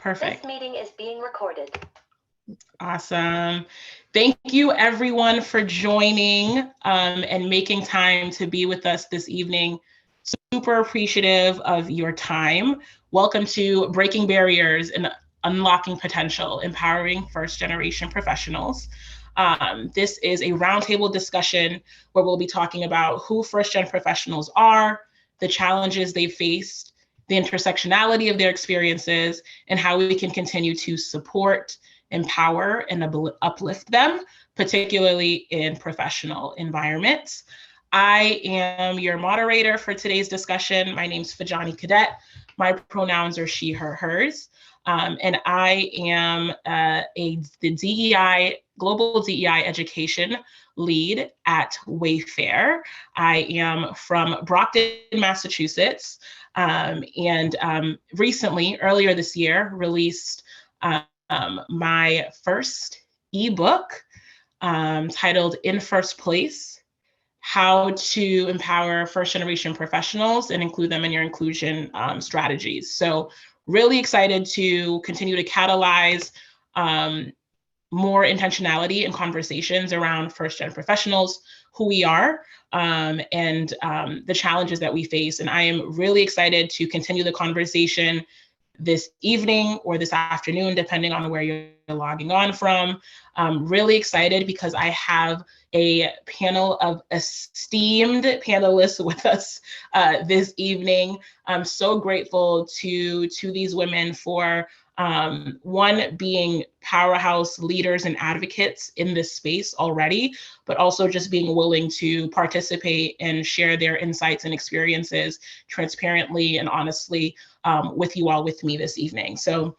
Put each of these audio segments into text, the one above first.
Perfect. This meeting is being recorded. Awesome. Thank you everyone for joining and making time to be with us this evening. Super appreciative of your time. Welcome to Breaking Barriers and Unlocking Potential, Empowering First Generation Professionals. This is a roundtable discussion where we'll be talking about who first gen professionals are, the challenges they faced, the intersectionality of their experiences, and how we can continue to support, empower, and uplift them, particularly in professional environments. I am your moderator for today's discussion. My name's Fadjanie Cadet. My pronouns are she, her, hers. And I am the DEI, Global DEI Education Lead at Wayfair. I am from Brockton, Massachusetts, and recently, earlier this year, released my first ebook titled In First Place: How to Empower First Generation Professionals and Include Them in Your Inclusion Strategies. So really excited to continue to catalyze more intentionality and conversations around first gen professionals, who we are, and the challenges that we face. And I am really excited to continue the conversation this evening or this afternoon, depending on where you're logging on from. I'm really excited because I have a panel of esteemed panelists with us this evening. I'm so grateful to these women for one, being powerhouse leaders and advocates in this space already, but also just being willing to participate and share their insights and experiences transparently and honestly with you all with me this evening. So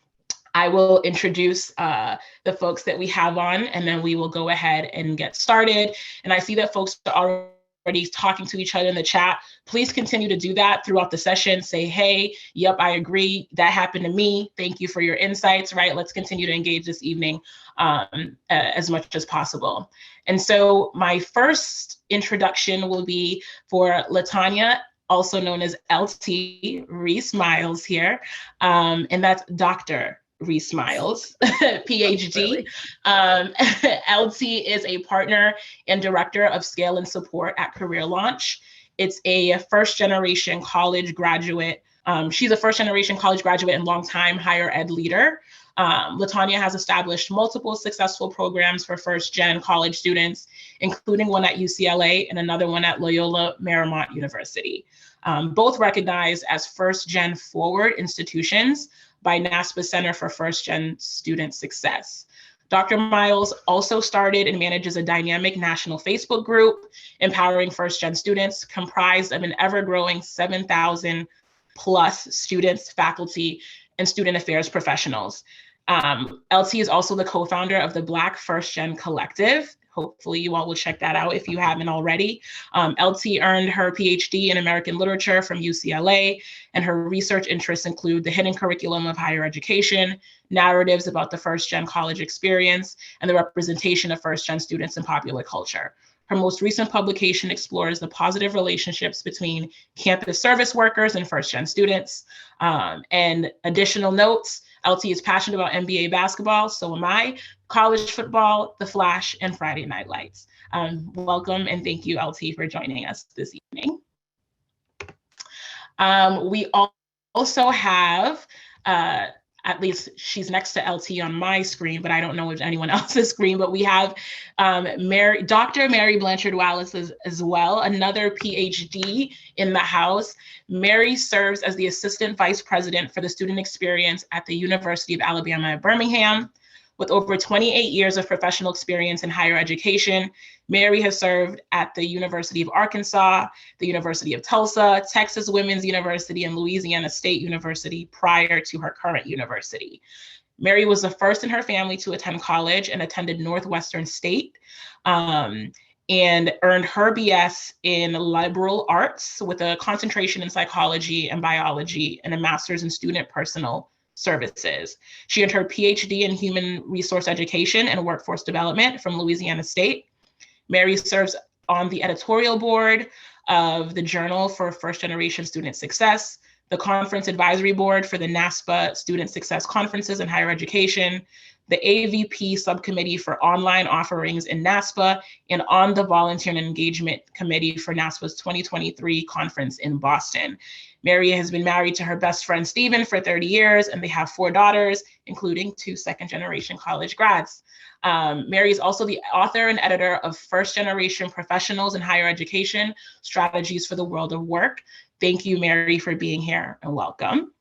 I will introduce the folks that we have on, and then we will go ahead and get started. And I see that folks are already talking to each other in the chat. Please continue to do that throughout the session. Say, hey, yep, I agree. That happened to me. Thank you for your insights, right? Let's continue to engage this evening as much as possible. And so my first introduction will be for LaTonya, also known as LT, Rease Miles here. And that's Dr. Rease Miles, PhD. LT is a partner and director of scale and support at Career Launch. It's a first generation college graduate. She's a first generation college graduate and longtime higher ed leader. LaTonya has established multiple successful programs for first gen college students, including one at UCLA and another one at Loyola Marymount University. Both recognized as first gen forward institutions by NASPA Center for First Gen Student Success. Dr. Miles also started and manages a dynamic national Facebook group, empowering first gen students, comprised of an ever-growing 7,000 plus students, faculty, and student affairs professionals. LT is also the co-founder of the Black First Gen Collective. Hopefully you all will check that out if you haven't already. LT earned her PhD in American Literature from UCLA, and her research interests include the hidden curriculum of higher education, narratives about the first gen college experience, and the representation of first gen students in popular culture. Her most recent publication explores the positive relationships between campus service workers and first gen students. And additional notes, LT is passionate about NBA basketball, so am I, college football, The Flash, and Friday Night Lights. Welcome and thank you, LT, for joining us this evening. We also have, at least she's next to LT on my screen, but I don't know if anyone else's screen, but we have Dr. Mary Blanchard Wallace as well, another PhD in the house. Mary serves as the Assistant Vice President for the Student Experience at the University of Alabama at Birmingham. With over 28 years of professional experience in higher education, Mary has served at the University of Arkansas, the University of Tulsa, Texas Women's University, and Louisiana State University prior to her current university. Mary was the first in her family to attend college and attended Northwestern State, and earned her BS in liberal arts with a concentration in psychology and biology and a master's in student personal services. She earned her PhD in human resource education and workforce development from Louisiana State. Mary serves on the editorial board of the Journal for First Generation Student Success, the Conference Advisory Board for the NASPA Student Success Conferences in Higher Education, the AVP Subcommittee for Online Offerings in NASPA, and on the Volunteer and Engagement Committee for NASPA's 2023 conference in Boston. Mary has been married to her best friend, Stephen, for 30 years, and they have 4 daughters, including 2 second-generation college grads. Mary is also the author and editor of First Generation Professionals in Higher Education, Strategies for the World of Work. Thank you, Mary, for being here, and welcome.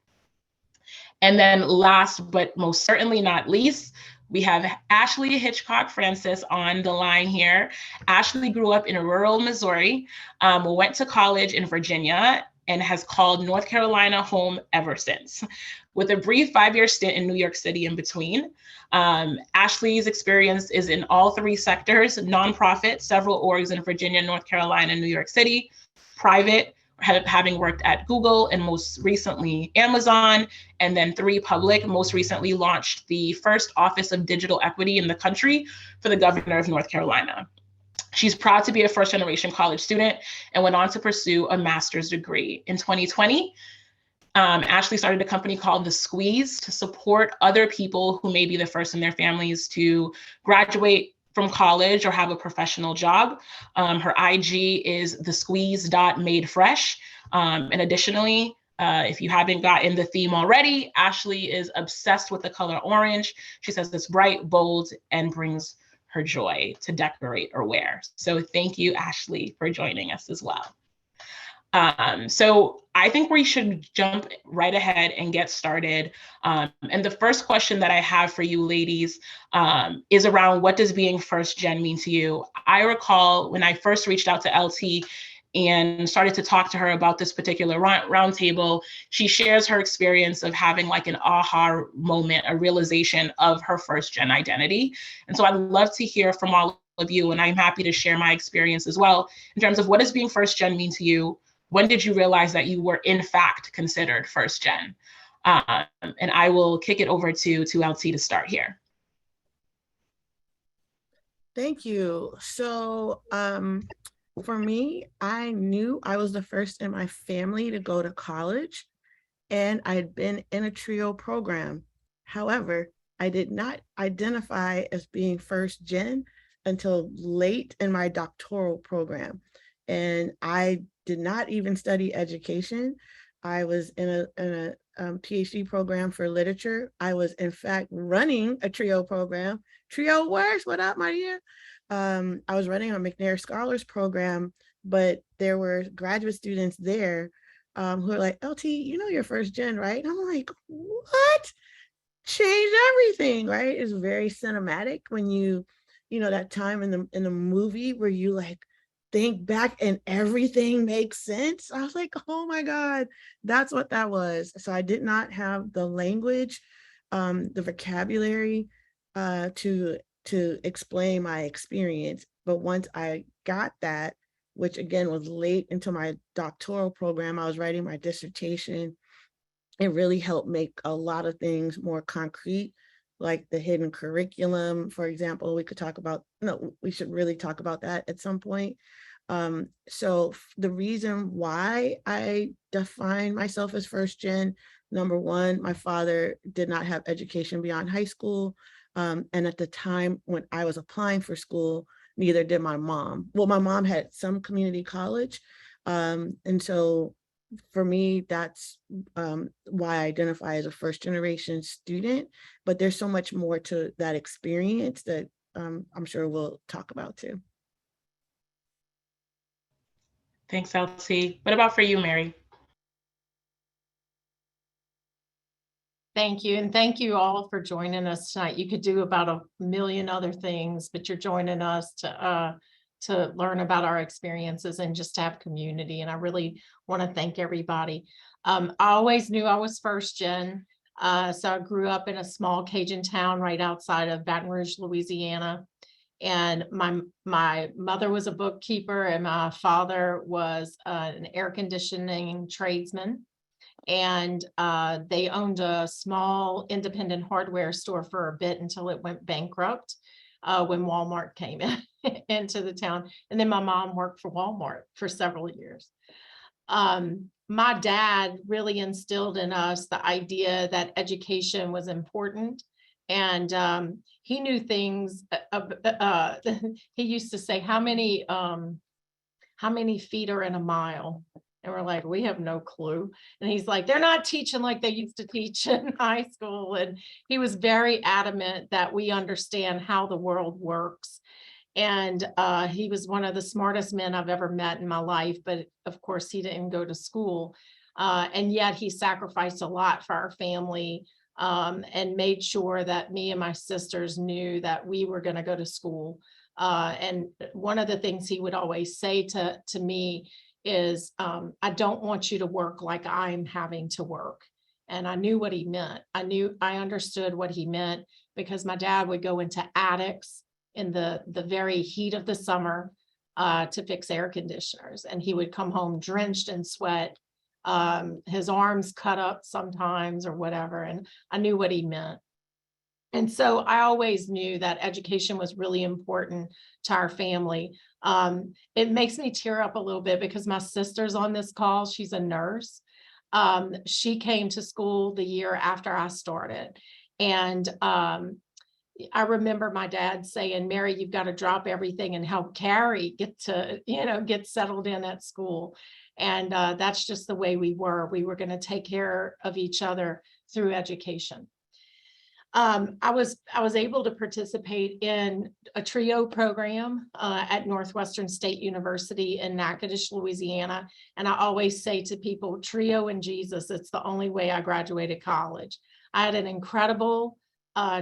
And then last, but most certainly not least, we have Ashlea Hitchcock Francis on the line here. Ashlea grew up in rural Missouri, went to college in Virginia, and has called North Carolina home ever since, with a brief 5-year stint in New York City in between. Ashlea's experience is in all 3 sectors: nonprofit, several orgs in Virginia, North Carolina, and New York City; private, having worked at Google and most recently Amazon; and then 3 public, most recently launched the first Office of Digital Equity in the country for the governor of North Carolina. She's proud to be a first-generation college student and went on to pursue a master's degree. In 2020, Ashlea started a company called The Squeeze to support other people who may be the first in their families to graduate from college or have a professional job. Her IG is thesqueeze.madefresh. And additionally, if you haven't gotten the theme already, Ashlea is obsessed with the color orange. She says it's bright, bold, and brings her joy to decorate or wear. So thank you, Ashlea, for joining us as well. So I think we should jump right ahead and get started. And the first question that I have for you ladies is around, what does being first gen mean to you? I recall when I first reached out to LT and started to talk to her about this particular roundtable, she shares her experience of having like an aha moment, a realization of her first gen identity. And so I'd love to hear from all of you, and I'm happy to share my experience as well, in terms of what does being first gen mean to you? When did you realize that you were in fact considered first gen? And I will kick it over to LT to start here. Thank you. So for me, I knew I was the first in my family to go to college, and I had been in a trio program. However, I did not identify as being first gen until late in my doctoral program. And I did not even study education. I was in a PhD program for literature. I was in fact running a trio program. Trio works, what up, my dear? I was running a McNair Scholars Program, but there were graduate students there who were like, LT, you know you're first gen, right? And I'm like, what? Change everything, right? It's very cinematic when you know, that time in the movie where you like think back and everything makes sense. I was like, oh my God, that's what that was. So I did not have the language, the vocabulary to explain my experience. But once I got that, which again was late into my doctoral program, I was writing my dissertation. It really helped make a lot of things more concrete, like the hidden curriculum, for example. We could talk about, no, we should really talk about that at some point. So the reason why I define myself as first gen, number one, my father did not have education beyond high school. And at the time when I was applying for school, neither did my mom. Well, my mom had some community college. And so for me, that's why I identify as a first generation student, but there's so much more to that experience that I'm sure we'll talk about too. Thanks, LT. What about for you, Mary? Thank you. And thank you all for joining us tonight. You could do about a million other things, but you're joining us to learn about our experiences and just to have community. And I really want to thank everybody. I always knew I was first gen. So I grew up in a small Cajun town right outside of Baton Rouge, Louisiana. And my mother was a bookkeeper and my father was an air conditioning tradesman. And they owned a small independent hardware store for a bit until it went bankrupt when Walmart came into the town. And then my mom worked for Walmart for several years. my dad really instilled in us the idea that education was important. And he knew things. He used to say, how many feet are in a mile? And we're like, we have no clue. And he's like, they're not teaching like they used to teach in high school. And he was very adamant that we understand how the world works. And he was one of the smartest men I've ever met in my life. But of course, he didn't go to school. And yet he sacrificed a lot for our family, and made sure that me and my sisters knew that we were going to go to school. And one of the things he would always say to me is, I don't want you to work like I'm having to work. And I knew what he meant. I understood what he meant, because my dad would go into attics in the very heat of the summer to fix air conditioners. And he would come home drenched in sweat, his arms cut up sometimes or whatever. And I knew what he meant. And so I always knew that education was really important to our family. It makes me tear up a little bit because my sister's on this call. She's a nurse. She came to school the year after I started. And I remember my dad saying, Mary, you've got to drop everything and help Carrie get settled in at school. And that's just the way we were. We were going to take care of each other through education. I was able to participate in a TRIO program at Northwestern State University in Natchitoches, Louisiana. And I always say to people, TRIO and Jesus, it's the only way I graduated college. I had an incredible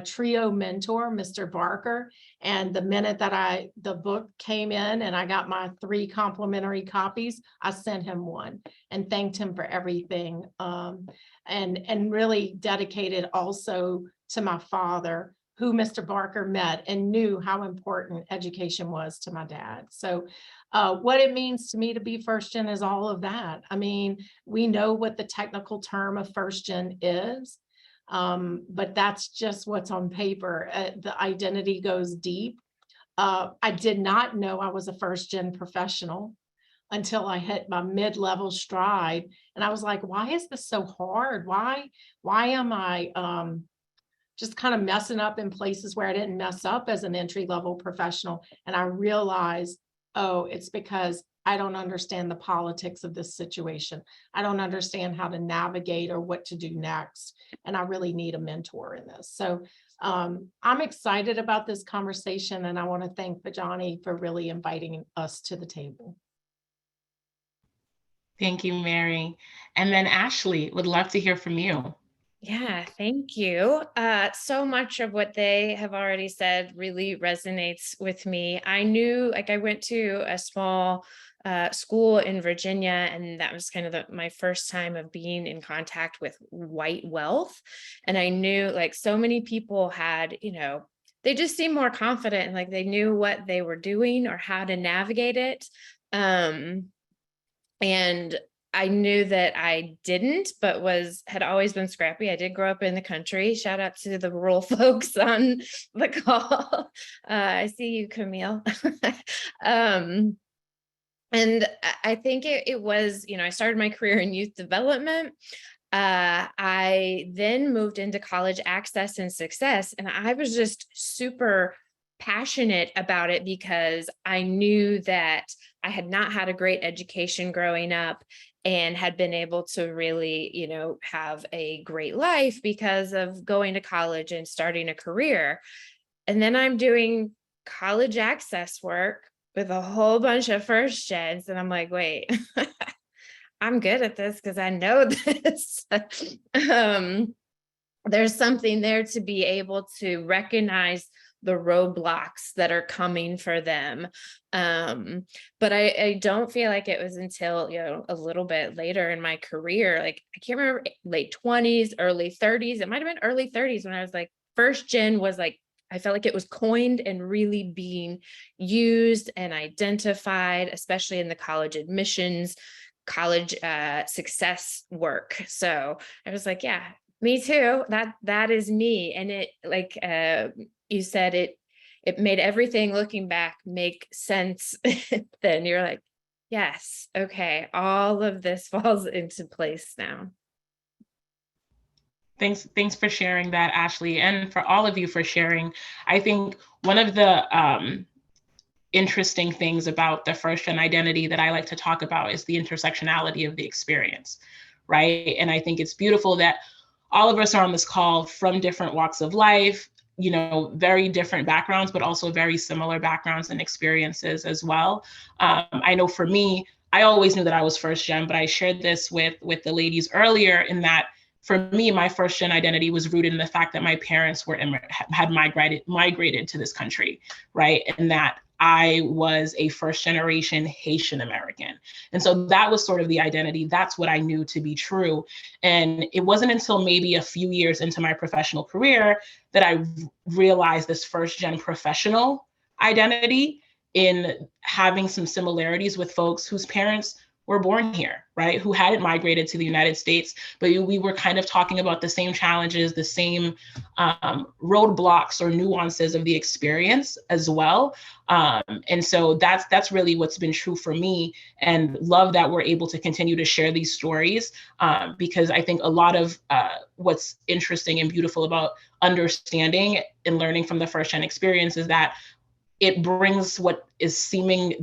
TRIO mentor, Mr. Barker. And the minute that the book came in and I got my 3 complimentary copies, I sent him one and thanked him for everything. And really dedicated also to my father, who Mr. Barker met and knew how important education was to my dad. So what it means to me to be first gen is all of that. I mean, we know what the technical term of first gen is, but that's just what's on paper. The identity goes deep. I did not know I was a first gen professional until I hit my mid-level stride. And I was like, why is this so hard? Why am I just kind of messing up in places where I didn't mess up as an entry-level professional? And I realized, oh, it's because I don't understand the politics of this situation. I don't understand how to navigate or what to do next. And I really need a mentor in this. So I'm excited about this conversation, and I want to thank Fadjanie for really inviting us to the table. Thank you, Mary. And then Ashley, would love to hear from you. Yeah, thank you. So much of what they have already said really resonates with me. I knew, like, I went to a small school in Virginia, and that was kind of my first time of being in contact with white wealth. And I knew, like, so many people had, they just seemed more confident and like they knew what they were doing or how to navigate it. And I knew that I didn't, but had always been scrappy. I did grow up in the country. Shout out to the rural folks on the call. I see you, Camille. And I think it was, I started my career in youth development. I then moved into college access and success, and I was just super passionate about it because I knew that I had not had a great education growing up and had been able to really, have a great life because of going to college and starting a career. And then I'm doing college access work with a whole bunch of first gens. And I'm like, wait, I'm good at this because I know this. There's something there to be able to recognize the roadblocks that are coming for them. But I don't feel like it was until, a little bit later in my career, like I can't remember, late 20s, early 30s. It might've been early 30s when I was like, first gen was like, I felt like it was coined and really being used and identified, especially in the college admissions, college success work. So I was like, yeah, me too. That is me. And it, like you said, it made everything looking back make sense. Then you're like, Yes. Okay. All of this falls into place now. Thanks for sharing that, Ashley, and for all of you for sharing. I think one of the interesting things about the first gen identity that I like to talk about is the intersectionality of the experience, right? And I think it's beautiful that all of us are on this call from different walks of life, you know, very different backgrounds, but also very similar backgrounds and experiences as well. I know for me, I always knew that I was first gen, but I shared this with the ladies earlier in that for me, my first gen identity was rooted in the fact that my parents had migrated to this country, right? And that I was a first generation Haitian American. And so that was sort of the identity. That's what I knew to be true. And it wasn't until maybe a few years into my professional career that I realized this first gen professional identity in having some similarities with folks whose parents were born here, right? Who hadn't migrated to the United States, but we were kind of talking about the same challenges, the same roadblocks or nuances of the experience as well. And so that's really what's been true for me, and love that we're able to continue to share these stories because I think a lot of what's interesting and beautiful about understanding and learning from the first gen experience is that it brings what is seemingly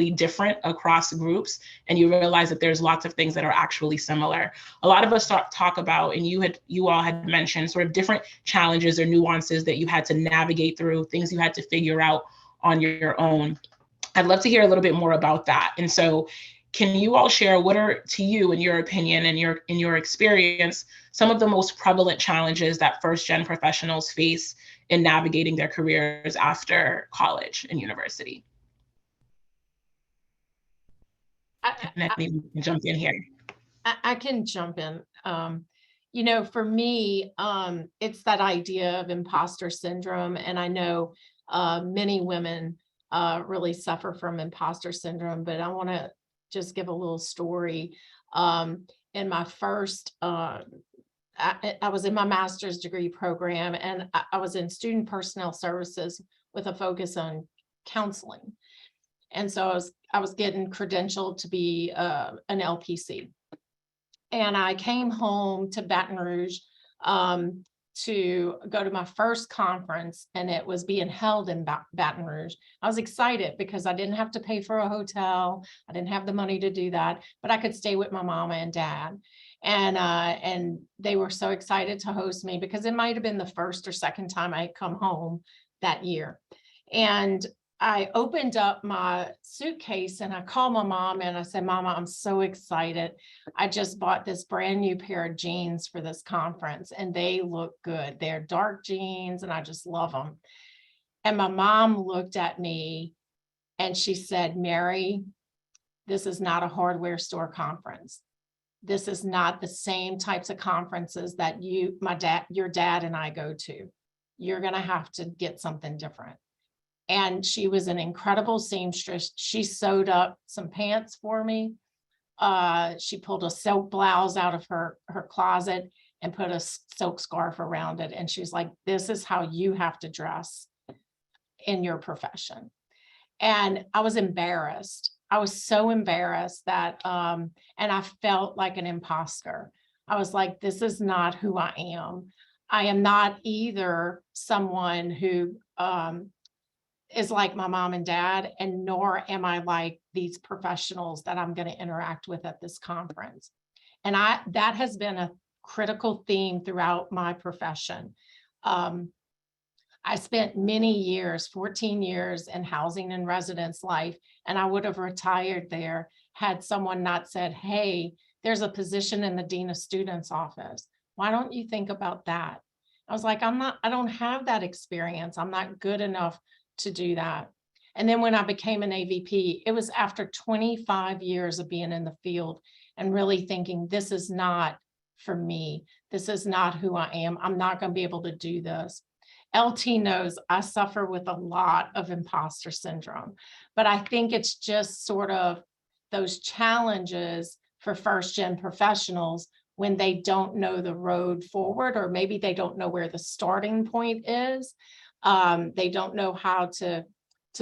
different across groups, and you realize that there's lots of things that are actually similar. A lot of us talk about, and you all had mentioned sort of different challenges or nuances that you had to navigate through, things you had to figure out on your own. I'd love to hear a little bit more about that. And so can you all share what are, to you, in your opinion and in your experience, some of the most prevalent challenges that first gen professionals face in navigating their careers after college and university? Let me jump in here. I can jump in. You know, for me, it's that idea of imposter syndrome. And I know many women really suffer from imposter syndrome, but I want to just give a little story. In my first, I was in my master's degree program, and I was in student personnel services with a focus on counseling. And so I was getting credentialed to be an LPC. And I came home to Baton Rouge to go to my first conference, and it was being held in Baton Rouge. I was excited because I didn't have to pay for a hotel. I didn't have the money to do that, but I could stay with my mama and dad. And they were so excited to host me because it might have been the first or second time I had come home that year. And I opened up my suitcase and I called my mom and I said, Mama, I'm so excited. I just bought this brand new pair of jeans for this conference and they look good. They're dark jeans and I just love them. And my mom looked at me and she said, Mary, this is not a hardware store conference. This is not the same types of conferences that your dad and I go to. You're going to have to get something different. And she was an incredible seamstress. She sewed up some pants for me. She pulled a silk blouse out of her closet and put a silk scarf around it. And she's like, this is how you have to dress in your profession. And I was embarrassed. I was so embarrassed that, and I felt like an imposter. I was like, this is not who I am. I am not either someone who, is like my mom and dad, and nor am I like these professionals that I'm going to interact with at this conference. And that has been a critical theme throughout my profession. I spent many years, 14 years in housing and residence life, and I would have retired there had someone not said, hey, there's a position in the Dean of Students office. Why don't you think about that? I was like, I don't have that experience. I'm not good enough to do that. And then when I became an AVP, it was after 25 years of being in the field and really thinking, this is not for me. This is not who I am. I'm not going to be able to do this. LT knows I suffer with a lot of imposter syndrome, but I think it's just sort of those challenges for first gen professionals when they don't know the road forward, or maybe they don't know where the starting point is. They don't know how to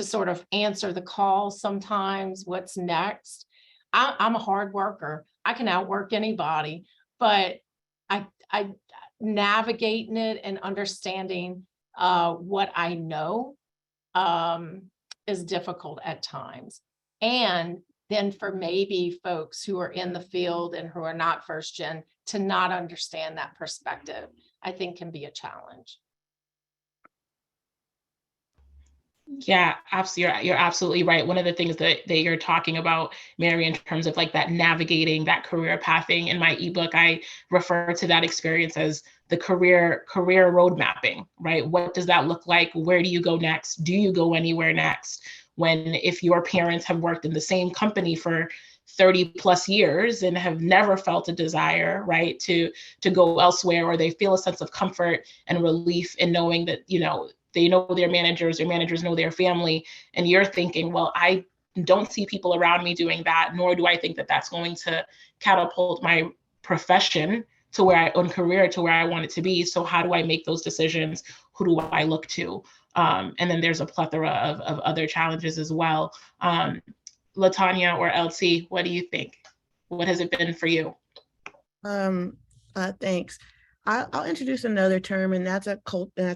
sort of answer the call sometimes, what's next. I'm a hard worker. I can outwork anybody, but I navigating it and understanding what I know is difficult at times. And then for maybe folks who are in the field and who are not first gen to not understand that perspective, I think can be a challenge. Yeah, absolutely. You're absolutely right. One of the things that you're talking about, Mary, in terms of like that navigating that career pathing, in my ebook, I refer to that experience as the career road mapping, right? What does that look like? Where do you go next? Do you go anywhere next? When, if your parents have worked in the same company for 30 plus years and have never felt a desire, right, to go elsewhere, or they feel a sense of comfort and relief in knowing that, they know their managers know their family, and you're thinking, well, I don't see people around me doing that, nor do I think that that's going to catapult my profession to where career to where I want it to be. So how do I make those decisions? Who do I look to? And then there's a plethora of other challenges as well. LaTonya or LT, what do you think? What has it been for you? Thanks. I'll introduce another term, and that's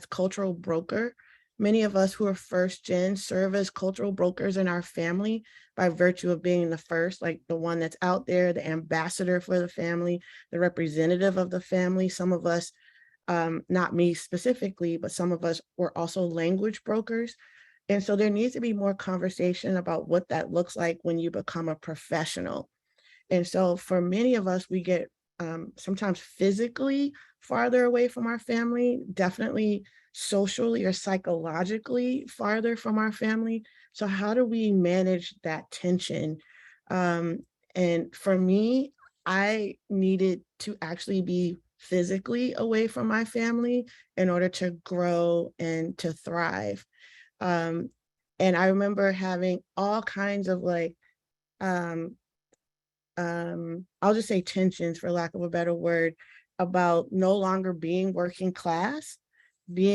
cultural broker. Many of us who are first gen serve as cultural brokers in our family by virtue of being the first, like the one that's out there, the ambassador for the family, the representative of the family. Some of us, not me specifically, but some of us were also language brokers. And so there needs to be more conversation about what that looks like when you become a professional. And so for many of us, we get sometimes physically farther away from our family, definitely socially or psychologically farther from our family. So how do we manage that tension? And for me, I needed to actually be physically away from my family in order to grow and to thrive. And I remember having all kinds of I'll just say tensions, for lack of a better word, about no longer being working class, I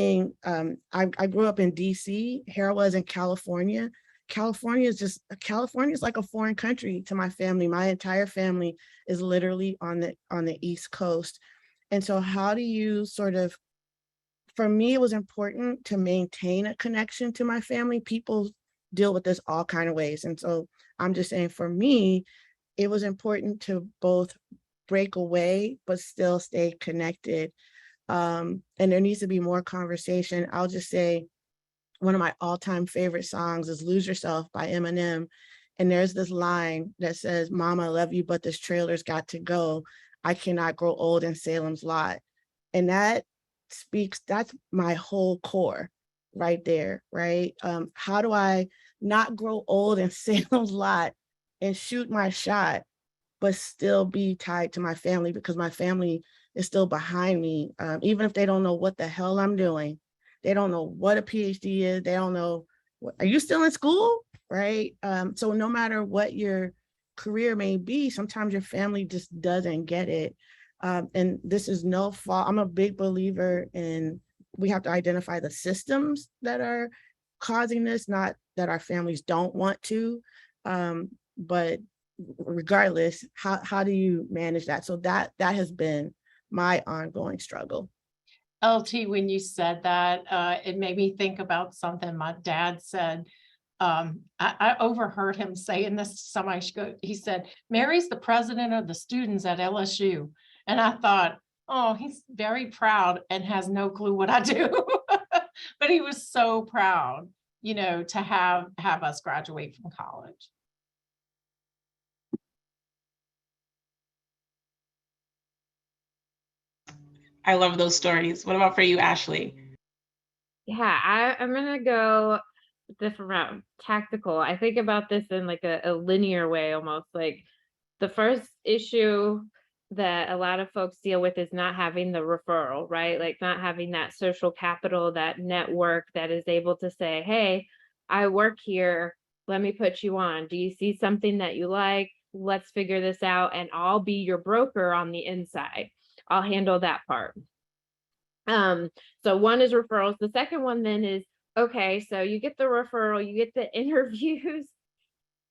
grew up in DC. Here I was in California. California is like a foreign country to my family. My entire family is literally on the East Coast. And so how do you for me, it was important to maintain a connection to my family. People deal with this all kind of ways. And so I'm just saying, for me, it was important to both break away, but still stay connected. And there needs to be more conversation. I'll just say one of my all-time favorite songs is Lose Yourself by Eminem. And there's this line that says, "Mama, I love you, but this trailer's got to go. I cannot grow old in Salem's Lot." And that's my whole core right there, right? How do I not grow old in Salem's Lot and shoot my shot, but still be tied to my family, because my family is still behind me. Even if they don't know what the hell I'm doing, they don't know what a PhD is, they don't know, are you still in school, right? So no matter what your career may be, sometimes your family just doesn't get it. And this is no fault. I'm a big believer in, we have to identify the systems that are causing this, not that our families don't want to. But regardless, how do you manage that? So that has been my ongoing struggle. LT, when you said that, it made me think about something my dad said. I overheard him saying this to somebody. He said, "Mary's the president of the students at LSU." And I thought, oh, he's very proud and has no clue what I do. But he was so proud, to have us graduate from college. I love those stories. What about for you, Ashley? Yeah, I'm gonna go different route, tactical. I think about this in like a linear way, almost like the first issue that a lot of folks deal with is not having the referral, right? Like not having that social capital, that network that is able to say, "Hey, I work here. Let me put you on. Do you see something that you like? Let's figure this out, and I'll be your broker on the inside. I'll handle that part." So one is referrals. The second one then is, okay, so you get the referral, you get the interviews,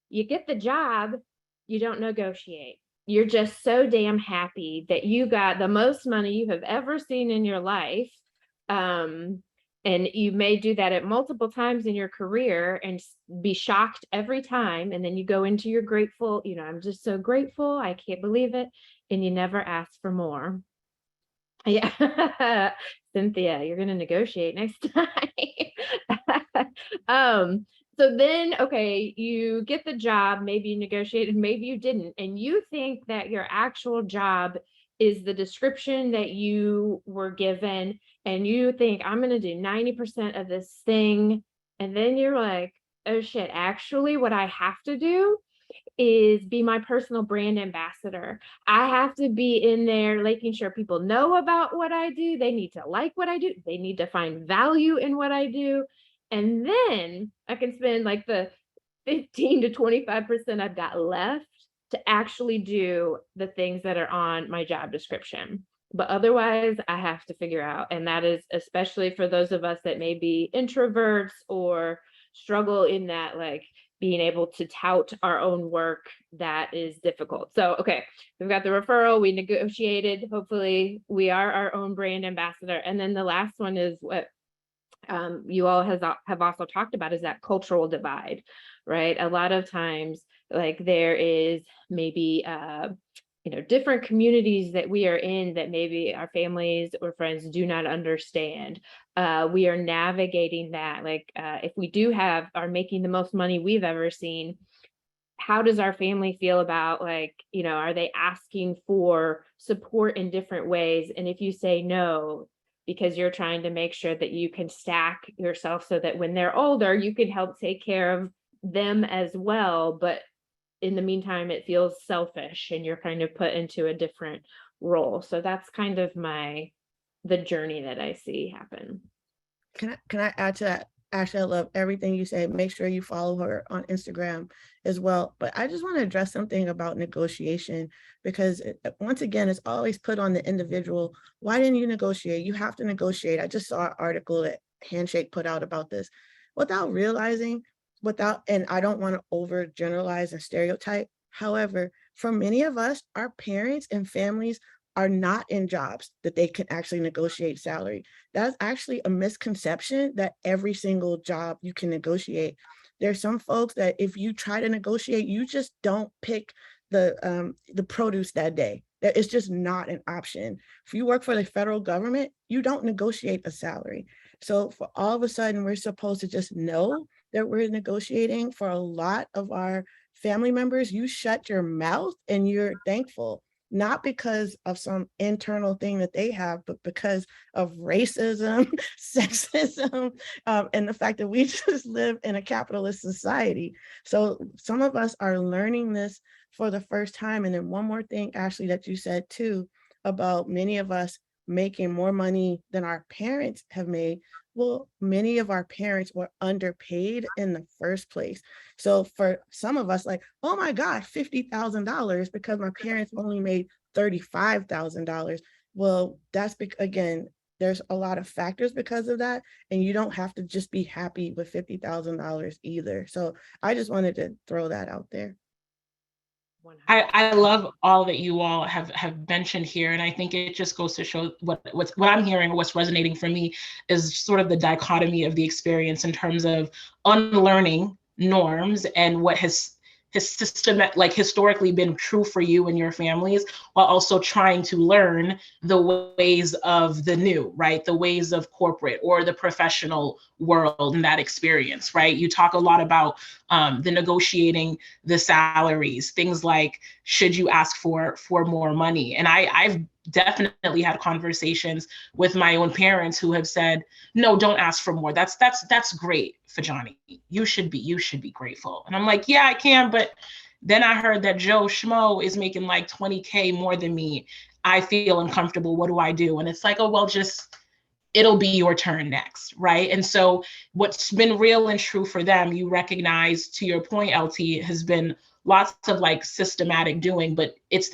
you get the job, you don't negotiate. You're just so damn happy that you got the most money you have ever seen in your life. And you may do that at multiple times in your career and be shocked every time. And then you go into your grateful, I'm just so grateful. I can't believe it. And you never ask for more. Yeah. Cynthia, you're going to negotiate next time. So then, okay, you get the job, maybe you negotiated, maybe you didn't, and you think that your actual job is the description that you were given, and you think, I'm going to do 90% of this thing, and then you're like, oh shit, actually what I have to do is be my personal brand ambassador. I have to be in there making sure people know about what I do. They need to like what I do. They need to find value in what I do. And then I can spend like the 15 to 25% I've got left to actually do the things that are on my job description. But otherwise, I have to figure out. And that is especially for those of us that may be introverts or struggle in that, like, being able to tout our own work, that is difficult. So, okay, we've got the referral, we negotiated, hopefully we are our own brand ambassador. And then the last one is what you all have also talked about, is that cultural divide, right? A lot of times, like, there is maybe different communities that we are in that maybe our families or friends do not understand. We are navigating that. Like, if we are making the most money we've ever seen, how does our family feel about, like, are they asking for support in different ways? And if you say no, because you're trying to make sure that you can stack yourself so that when they're older, you can help take care of them as well. But in the meantime, it feels selfish and you're kind of put into a different role. So that's kind of the journey that I see happen. Can I add to that? Ashlea, I love everything you say. Make sure you follow her on Instagram as well. But I just want to address something about negotiation, because once again, it's always put on the individual. Why didn't you negotiate? You have to negotiate. I just saw an article that Handshake put out about this without realizing, and I don't want to overgeneralize and stereotype. However, for many of us, our parents and families are not in jobs that they can actually negotiate salary. That's actually a misconception, that every single job you can negotiate. There's some folks that if you try to negotiate, you just don't pick the produce that day. It's just not an option. If you work for the federal government, you don't negotiate a salary. So for all of a sudden, we're supposed to just know that we're negotiating. For a lot of our family members, you shut your mouth and you're thankful, not because of some internal thing that they have, but because of racism, sexism, and the fact that we just live in a capitalist society. So some of us are learning this for the first time. And then one more thing, Ashlea, that you said too, about many of us making more money than our parents have made. Well, many of our parents were underpaid in the first place. So for some of us, like, oh my God, $50,000 because my parents only made $35,000. Well, that's again, there's a lot of factors because of that. And you don't have to just be happy with $50,000 either. So I just wanted to throw that out there. I love all that you all have mentioned here, and I think it just goes to show what I'm hearing, what's resonating for me is sort of the dichotomy of the experience in terms of unlearning norms and what has historically been true for you and your families, while also trying to learn the ways of the new, right? The ways of corporate or the professional world and that experience, right? You talk a lot about the negotiating the salaries, things like, should you ask for more money? And I've definitely had conversations with my own parents who have said, no, don't ask for more. That's great, Fadjanie. You should be grateful. And I'm like, yeah, I can. But then I heard that Joe Schmo is making like 20K more than me. I feel uncomfortable. What do I do? And it's like, oh, well, it'll be your turn next, right? And so what's been real and true for them, you recognize, to your point, LT, has been lots of like systematic doing, but it's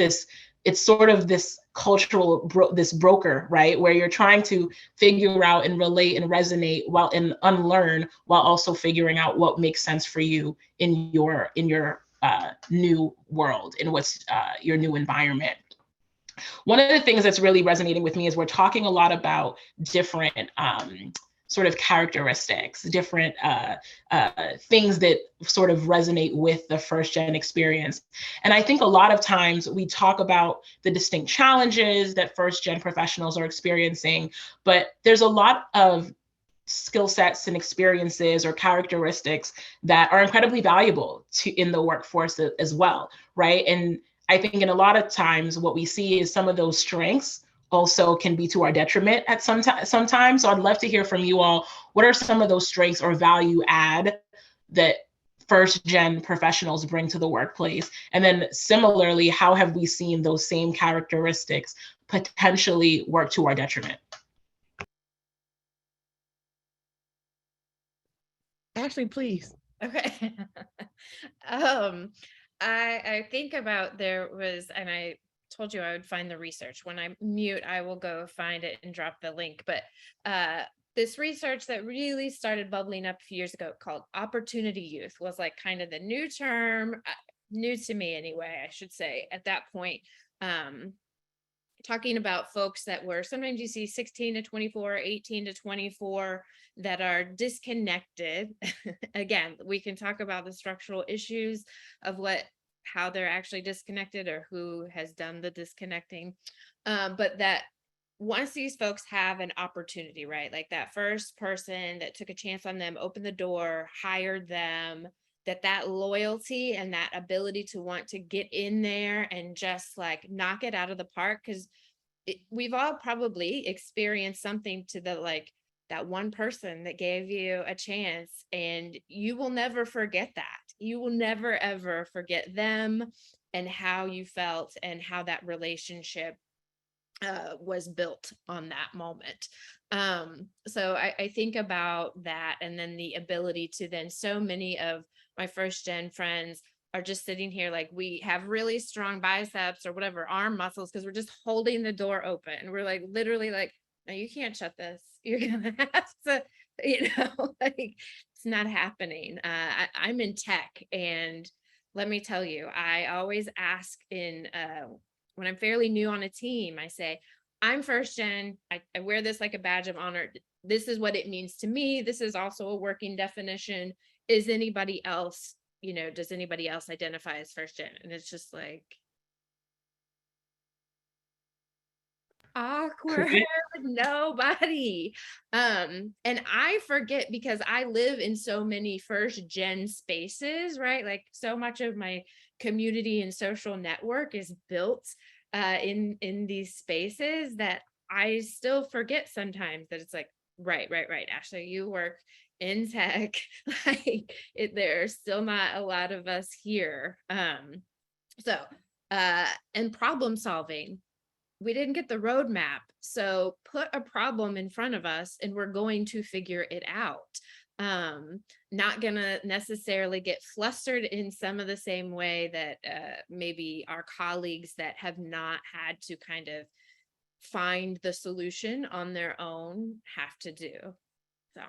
it's sort of this cultural, this broker, right? Where you're trying to figure out and relate and resonate and unlearn while also figuring out what makes sense for you in your new world, in what's your new environment. One of the things that's really resonating with me is we're talking a lot about different sort of characteristics, different things that sort of resonate with the first gen experience. And I think a lot of times we talk about the distinct challenges that first gen professionals are experiencing, but there's a lot of skill sets and experiences or characteristics that are incredibly valuable in the workforce as well, right? And I think in a lot of times what we see is some of those strengths also can be to our detriment at sometimes. So I'd love to hear from you all. What are some of those strengths or value add that first gen professionals bring to the workplace? And then similarly, how have we seen those same characteristics potentially work to our detriment? Ashley, please. Okay. I think about, there was, and I told you I would find the research. When I mute, I will go find it and drop the link. But this research that really started bubbling up a few years ago called opportunity youth was like kind of the new term, new to me anyway, I should say, at that point. Talking about folks that were, sometimes you see 16 to 24, 18 to 24, that are disconnected. Again, we can talk about the structural issues of how they're actually disconnected or who has done the disconnecting. But that once these folks have an opportunity, right? Like that first person that took a chance on them, opened the door, hired them, that loyalty and that ability to want to get in there and just like knock it out of the park. Because we've all probably experienced something to the, like, that one person that gave you a chance, and you will never forget that. You will never, ever forget them and how you felt and how that relationship was built on that moment. So I think about that, and then the ability to then, so many of my first gen friends are just sitting here like, we have really strong biceps or whatever, arm muscles, because we're just holding the door open. And we're like, literally like, no, you can't shut this. You're gonna have to, like, it's not happening. I'm in tech, and let me tell you, I always ask when I'm fairly new on a team, I say, I'm first gen. I wear this like a badge of honor. This is what it means to me. This is also a working definition. Is anybody else, does anybody else identify as first gen? And it's just like awkward. Nobody. And I forget, because I live in so many first gen spaces, right? Like so much of my community and social network is built in these spaces, that I still forget sometimes that it's like, right. Ashlea, you work in tech. Like there's still not a lot of us here. And problem solving. We didn't get the roadmap. So put a problem in front of us and we're going to figure it out. Not gonna necessarily get flustered in some of the same way that maybe our colleagues that have not had to kind of find the solution on their own have to do. So.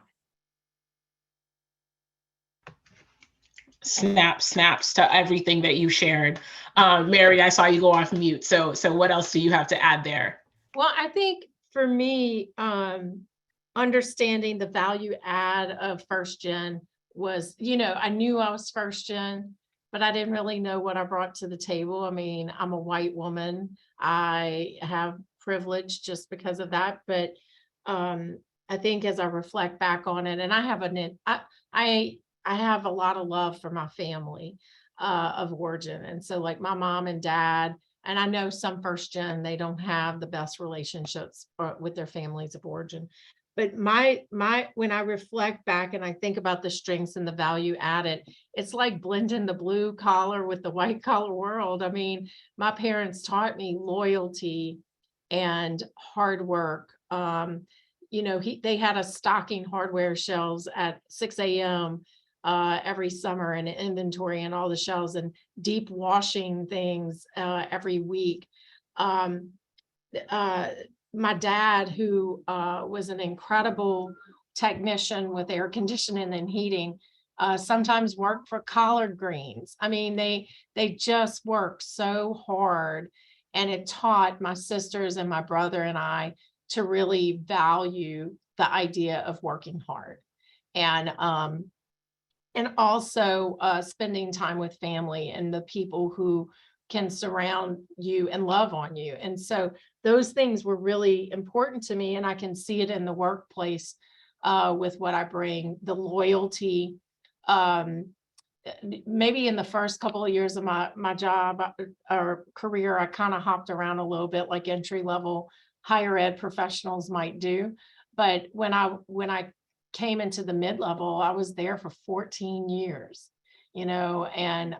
Snaps to everything that you shared. Mary, I saw you go off mute. So what else do you have to add there? Well, I think for me, understanding the value add of first gen was, I knew I was first gen, but I didn't really know what I brought to the table. I mean, I'm a white woman. I have privilege just because of that. But I think as I reflect back on it, and I have a lot of love for my family of origin. And so like my mom and dad, and I know some first gen, they don't have the best relationships with their families of origin. But when I reflect back and I think about the strengths and the value added, it's like blending the blue collar with the white collar world. I mean, my parents taught me loyalty and hard work. They had us stocking hardware shelves at 6 a.m. Every summer, and inventory and all the shelves, and deep washing things every week. My dad, who was an incredible technician with air conditioning and heating, sometimes worked for collard greens. I mean, they just worked so hard, and it taught my sisters and my brother and I to really value the idea of working hard. And also spending time with family and the people who can surround you and love on you. And so those things were really important to me. And I can see it in the workplace with what I bring, the loyalty. Maybe in the first couple of years of my job or career, I kind of hopped around a little bit like entry level higher ed professionals might do. But when I came into the mid-level, I was there for 14 years, and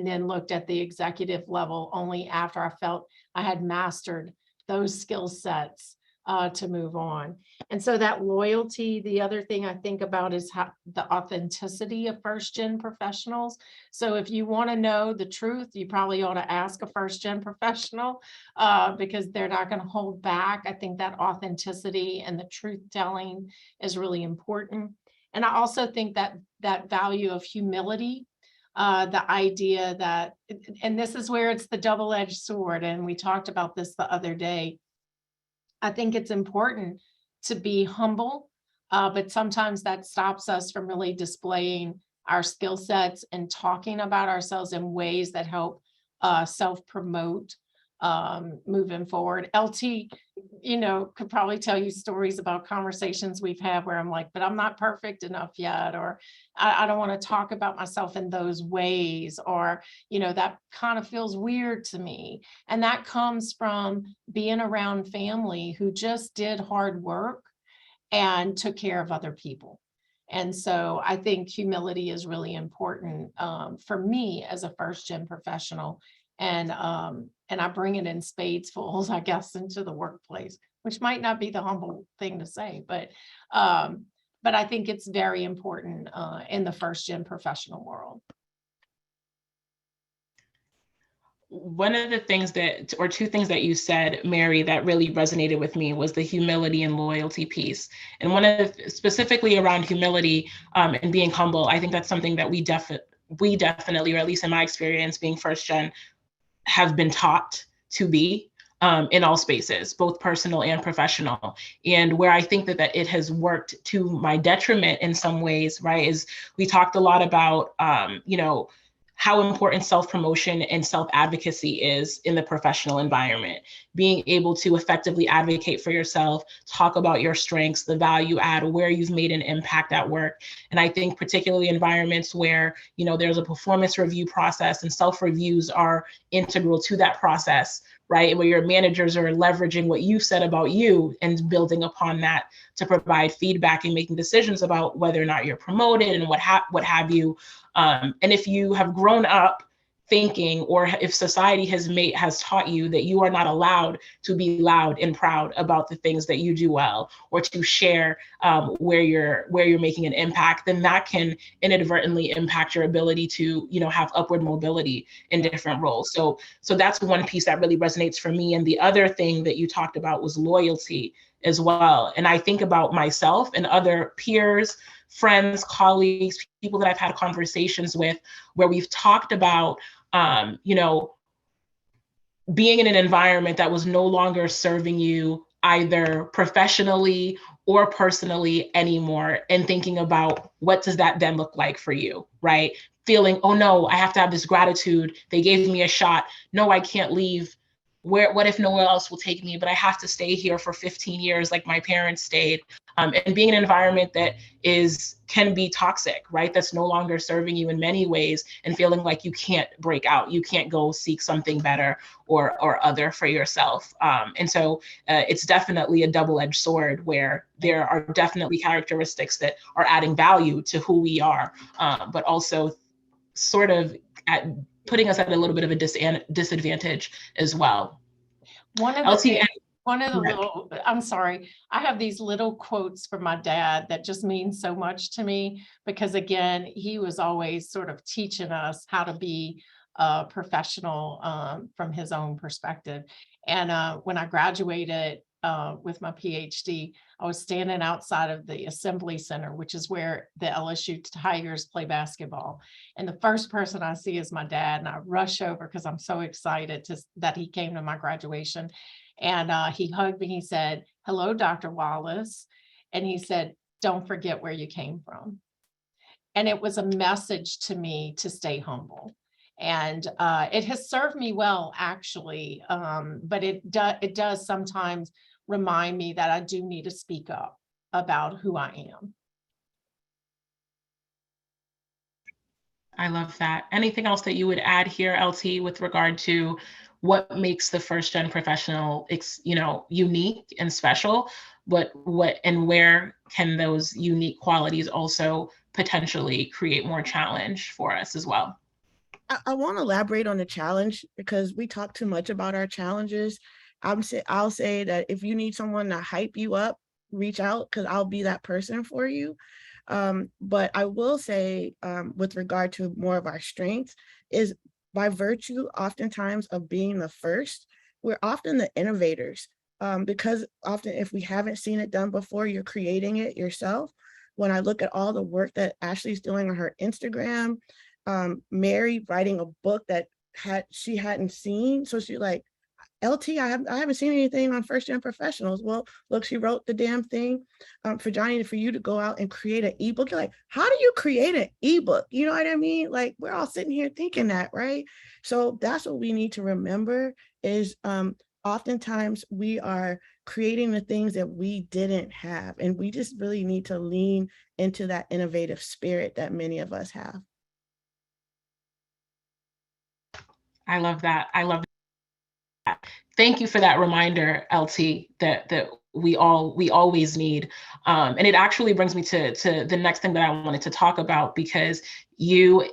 then looked at the executive level only after I felt I had mastered those skill sets to move on. And so that loyalty, the other thing I think about is the authenticity of first-gen professionals. So if you want to know the truth, you probably ought to ask a first-gen professional because they're not going to hold back. I think that authenticity and the truth-telling is really important. And I also think that value of humility, the idea that, and this is where it's the double-edged sword, and we talked about this the other day. I think it's important to be humble, but sometimes that stops us from really displaying our skill sets and talking about ourselves in ways that help self-promote moving forward. LT, could probably tell you stories about conversations we've had where I'm like, but I'm not perfect enough yet, or I don't want to talk about myself in those ways, or, that kind of feels weird to me. And that comes from being around family who just did hard work and took care of other people. And so I think humility is really important for me as a first-gen professional. And I bring it in spadefuls, I guess, into the workplace, which might not be the humble thing to say, but I think it's very important in the first-gen professional world. One of the things or two things that you said, Mary, that really resonated with me was the humility and loyalty piece. And one of specifically around humility and being humble, I think that's something that we definitely, or at least in my experience being first gen, have been taught to be in all spaces, both personal and professional. And where I think that it has worked to my detriment in some ways, right, is we talked a lot about, how important self-promotion and self-advocacy is in the professional environment. Being able to effectively advocate for yourself, talk about your strengths, the value add, where you've made an impact at work. And I think particularly environments where, there's a performance review process and self-reviews are integral to that process, right? Where your managers are leveraging what you said about you and building upon that to provide feedback and making decisions about whether or not you're promoted and what have you. And if you have grown up thinking, or if society has taught you that you are not allowed to be loud and proud about the things that you do well, or to share where you're making an impact, then that can inadvertently impact your ability to, have upward mobility in different roles. So that's one piece that really resonates for me. And the other thing that you talked about was loyalty as well. And I think about myself and other peers, friends, colleagues, people that I've had conversations with where we've talked about, being in an environment that was no longer serving you either professionally or personally anymore, and thinking about what does that then look like for you, right? Feeling, oh no, I have to have this gratitude. They gave me a shot. No, I can't leave. What if no one else will take me, but I have to stay here for 15 years like my parents stayed, and being in an environment that can be toxic, right? That's no longer serving you in many ways, and feeling like you can't break out, you can't go seek something better or other for yourself. And so it's definitely a double-edged sword where there are definitely characteristics that are adding value to who we are, but also sort of putting us at a little bit of a disadvantage as well. I'm sorry, I have these little quotes from my dad that just mean so much to me, because again, he was always sort of teaching us how to be professional from his own perspective. And when I graduated with my PhD, I was standing outside of the Assembly Center, which is where the LSU Tigers play basketball. And the first person I see is my dad, and I rush over because I'm so excited that he came to my graduation. And he hugged me. He said, "Hello, Dr. Wallace." And he said, "Don't forget where you came from." And it was a message to me to stay humble. And it has served me well, actually. But it does sometimes remind me that I do need to speak up about who I am. I love that. Anything else that you would add here, LT, with regard to what makes the first gen professional, unique and special? What and where can those unique qualities also potentially create more challenge for us as well? I want to elaborate on the challenge because we talk too much about our challenges. I'll say that if you need someone to hype you up, reach out, because I'll be that person for you. But I will say, with regard to more of our strengths, is by virtue oftentimes of being the first, we're often the innovators, because often if we haven't seen it done before, you're creating it yourself. When I look at all the work that Ashley's doing on her Instagram, Mary writing a book that she hadn't seen, so she's like, LT, I haven't seen anything on first gen professionals. Well, look, she wrote the damn thing. Fadjanie, for you to go out and create an ebook, you're like, how do you create an ebook? You know what I mean? Like, we're all sitting here thinking that, right? So that's what we need to remember is oftentimes we are creating the things that we didn't have. And we just really need to lean into that innovative spirit that many of us have. I love that. I love that. Thank you for that reminder, LT, that we always need. And it actually brings me to the next thing that I wanted to talk about, because you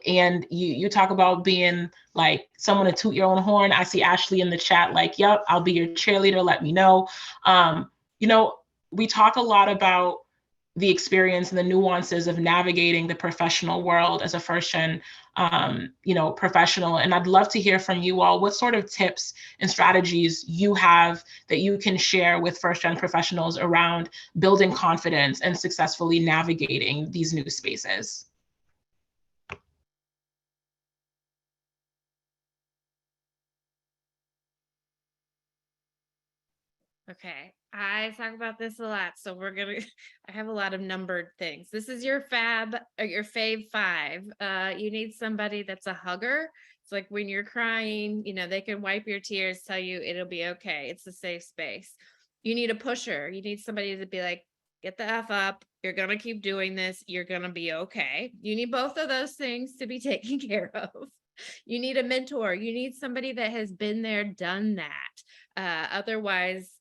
talk about being like someone to toot your own horn. I see Ashley in the chat like, yep, I'll be your cheerleader, let me know. We talk a lot about the experience and the nuances of navigating the professional world as a first gen professional. And I'd love to hear from you all what sort of tips and strategies you have that you can share with first gen professionals around building confidence and successfully navigating these new spaces. Okay, I talk about this a lot, so I have a lot of numbered things. This is your fave 5. You need somebody that's a hugger. It's like when you're crying, they can wipe your tears, tell you it'll be okay. It's a safe space. You need a pusher. You need somebody to be like, get the F up. You're going to keep doing this. You're going to be okay. You need both of those things to be taken care of. You need a mentor. You need somebody that has been there, done that. Otherwise,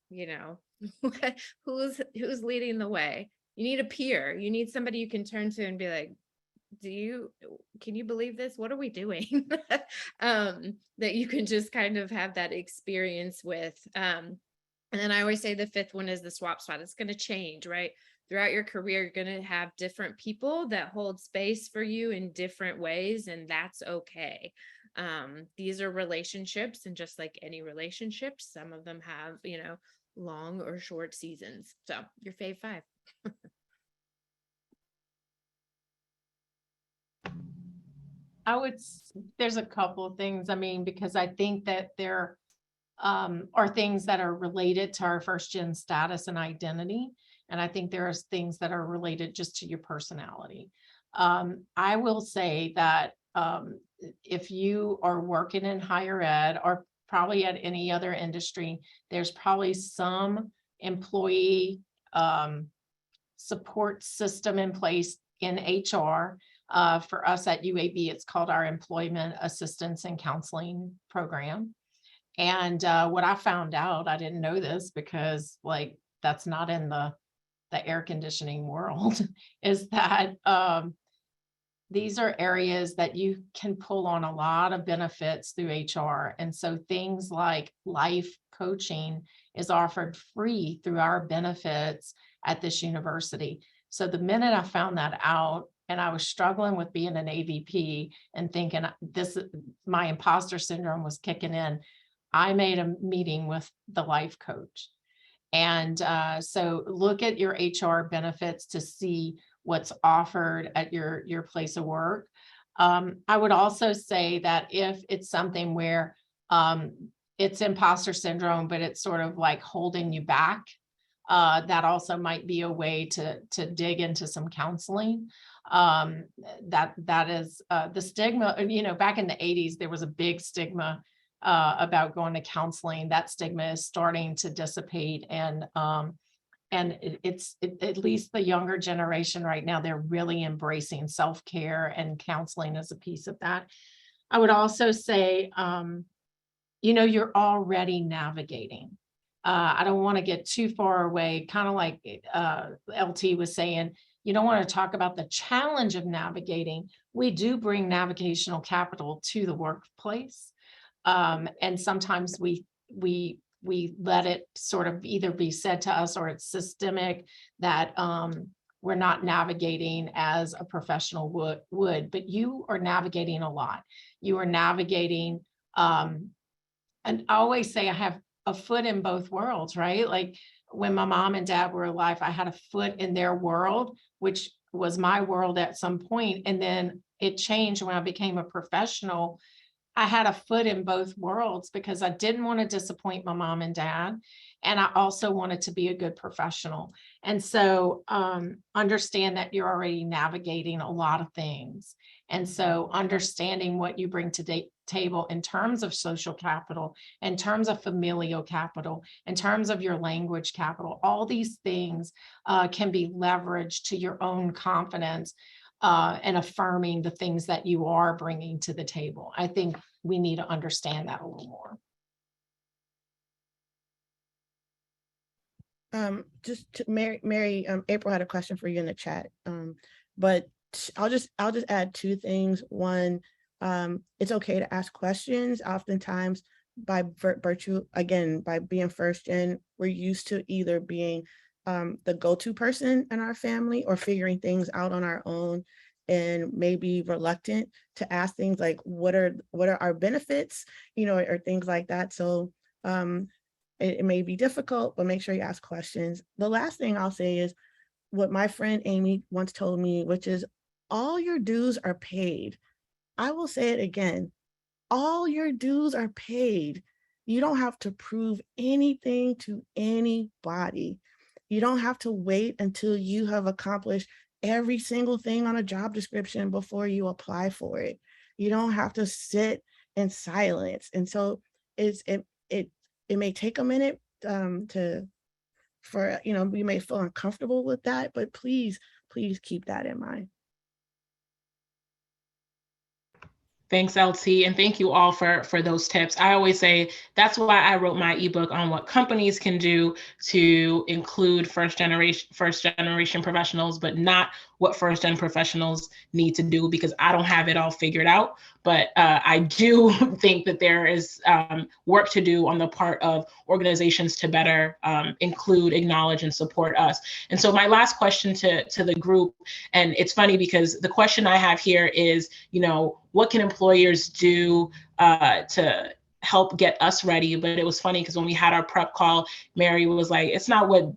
who's leading the way? You need a peer. You need somebody you can turn to and be like, can you believe this? What are we doing? That you can just kind of have that experience with. And then I always say the 5th one is the swap spot. It's going to change, right? Throughout your career, you're going to have different people that hold space for you in different ways, and that's okay. These are relationships, and just like any relationship, some of them have, long or short seasons. So your fave 5. There's a couple of things, because I think that there are things that are related to our first gen status and identity. And I think there are things that are related just to your personality. I will say that if you are working in higher ed or probably at any other industry, there's probably some employee support system in place in HR. For us at UAB, it's called our Employment Assistance and Counseling Program. And what I found out, I didn't know this because that's not in the air conditioning world, is that these are areas that you can pull on a lot of benefits through HR. And so things like life coaching is offered free through our benefits at this university. So the minute I found that out and I was struggling with being an AVP and thinking my imposter syndrome was kicking in, I made a meeting with the life coach. And so look at your HR benefits to see what's offered at your place of work. I would also say that if it's something where it's imposter syndrome, but it's sort of like holding you back, that also might be a way to dig into some counseling. That is the stigma. Back in the 80s, there was a big stigma about going to counseling. That stigma is starting to dissipate, and it's at least the younger generation right now, they're really embracing self-care, and counseling is a piece of that. I would also say, you're already navigating. I don't want to get too far away, kind of like LT was saying, you don't want to talk about the challenge of navigating. We do bring navigational capital to the workplace. And sometimes we let it sort of either be said to us, or it's systemic, that we're not navigating as a professional would, but you are navigating a lot. You are navigating, and I always say I have a foot in both worlds, right? Like when my mom and dad were alive, I had a foot in their world, which was my world at some point. And then it changed when I became a professional. I had a foot in both worlds because I didn't want to disappoint my mom and dad. And I also wanted to be a good professional. And so understand that you're already navigating a lot of things. And so understanding what you bring to the table in terms of social capital, in terms of familial capital, in terms of your language capital, all these things can be leveraged to your own confidence and affirming the things that you are bringing to the table. I think we need to understand that a little more. Just to Mary, April had a question for you in the chat, but I'll just add two things. One, it's okay to ask questions. Oftentimes, by virtue, again, by being first gen, we're used to either being the go-to person in our family or figuring things out on our own, and maybe reluctant to ask things like, what are our benefits, or things like that. So it may be difficult, but make sure you ask questions. The last thing I'll say is what my friend Amy once told me, which is all your dues are paid. I will say it again. All your dues are paid. You don't have to prove anything to anybody. You don't have to wait until you have accomplished every single thing on a job description before you apply for it. You don't have to sit in silence. And so it may take a minute you may feel uncomfortable with that, but please keep that in mind. Thanks, LT, and thank you all for those tips. I always say that's why I wrote my ebook on what companies can do to include first generation professionals, but not what first gen professionals need to do, because I don't have it all figured out. But I do think that there is work to do on the part of organizations to better include, acknowledge, and support us. And so my last question to the group, and it's funny because the question I have here is, what can employers do to help get us ready? But it was funny because when we had our prep call, Mary was like, it's not what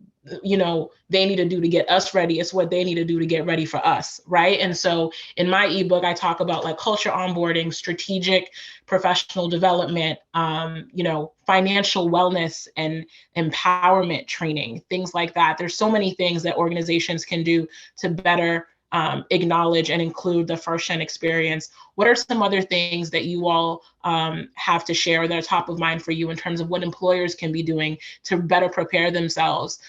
they need to do to get us ready, it's what they need to do to get ready for us, right? And so in my ebook, I talk about like culture onboarding, strategic professional development, financial wellness and empowerment training, things like that. There's so many things that organizations can do to better acknowledge and include the first gen experience. What are some other things that you all have to share that are top of mind for you in terms of what employers can be doing to better prepare themselves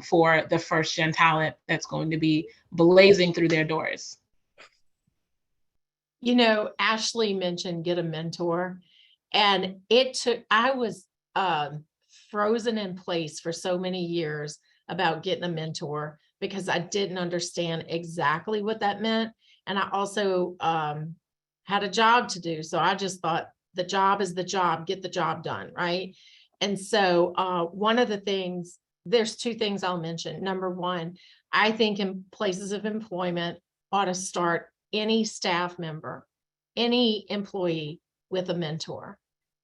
for the first gen talent that's going to be blazing through their doors? Ashlea mentioned get a mentor, and I was frozen in place for so many years about getting a mentor because I didn't understand exactly what that meant. And I also had a job to do. So I just thought the job is the job, get the job done, right? And so one of the things, there's two things I'll mention. Number one, I think in places of employment, ought to start any staff member, any employee with a mentor.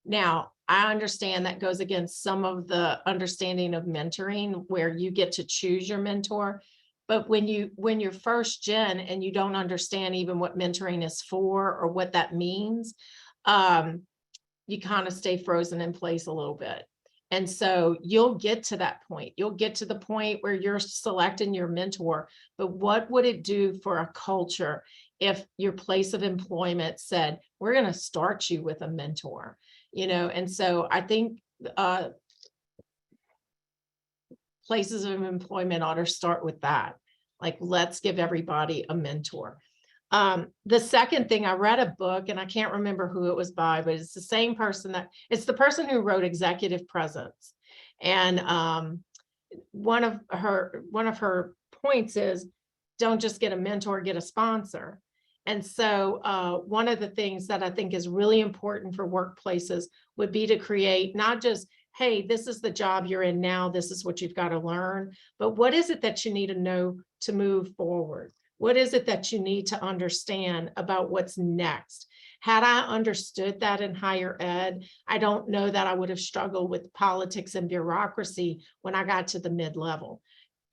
Now, I understand that goes against some of the understanding of mentoring where you get to choose your mentor. But when you're first gen and you don't understand even what mentoring is for or what that means, you kind of stay frozen in place a little bit. And so you'll get to that point. You'll get to the point where you're selecting your mentor. But what would it do for a culture if your place of employment said, we're going to start you with a mentor? You know, and so I think places of employment ought to start with that. Like, let's give everybody a mentor. The second thing, I read a book and I can't remember who it was by, but it's the same person it's the person who wrote Executive Presence. And one of her points is, don't just get a mentor, get a sponsor. And so one of the things that I think is really important for workplaces would be to create not just, hey, this is the job you're in now, this is what you've got to learn, but what is it that you need to know to move forward? What is it that you need to understand about what's next? Had I understood that in higher ed, I don't know that I would have struggled with politics and bureaucracy when I got to the mid-level.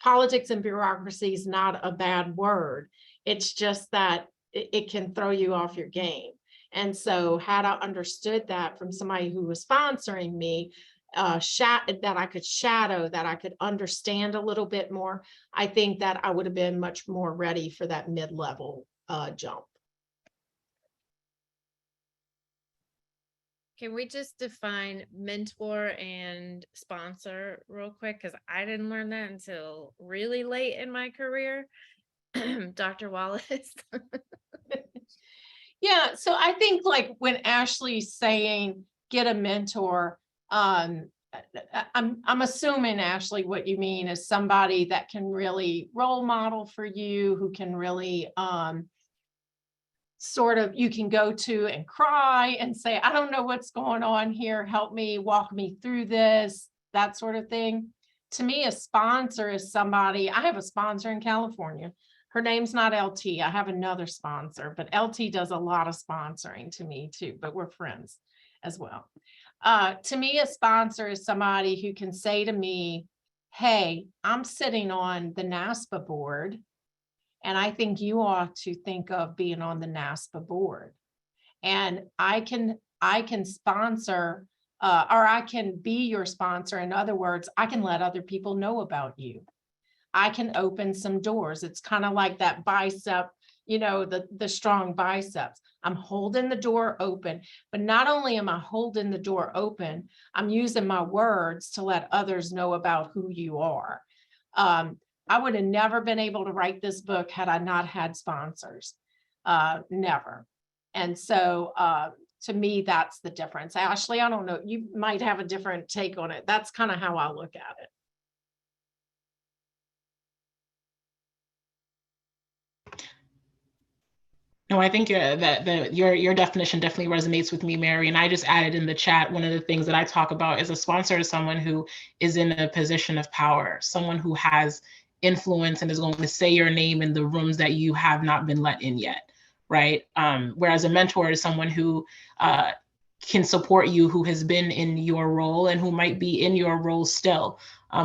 Politics and bureaucracy is not a bad word. It's just that it can throw you off your game. And so had I understood that from somebody who was sponsoring me, that I could shadow, that I could understand a little bit more, I think that I would have been much more ready for that mid-level jump. Can we just define mentor and sponsor real quick? Because I didn't learn that until really late in my career. Dr. Wallace. Yeah, so I think like when Ashley's saying get a mentor, I'm assuming, Ashley, what you mean is somebody that can really role model for you, who can really sort of, you can go to and cry and say, I don't know what's going on here, help me, walk me through this, that sort of thing. To me, a sponsor is somebody, I have a sponsor in California. Her name's not LT. I have another sponsor, but LT does a lot of sponsoring to me too, but we're friends as well. To me, a sponsor is somebody who can say to me, hey, I'm sitting on the NASPA board, and I think you ought to think of being on the NASPA board. And I can sponsor, or I can be your sponsor. In other words, I can let other people know about you. I can open some doors. It's kind of like that bicep, you know, the strong biceps. I'm holding the door open, but not only am I holding the door open, I'm using my words to let others know about who you are. I would have never been able to write this book had I not had sponsors, never. And so to me, that's the difference. Ashley, I don't know, you might have a different take on it. That's kind of how I look at it. No, I think your definition definitely resonates with me, Mary. And I just added in the chat, one of the things that I talk about is a sponsor is someone who is in a position of power, someone who has influence and is going to say your name in the rooms that you have not been let in yet, right? Whereas a mentor is someone who can support you, who has been in your role and who might be in your role still,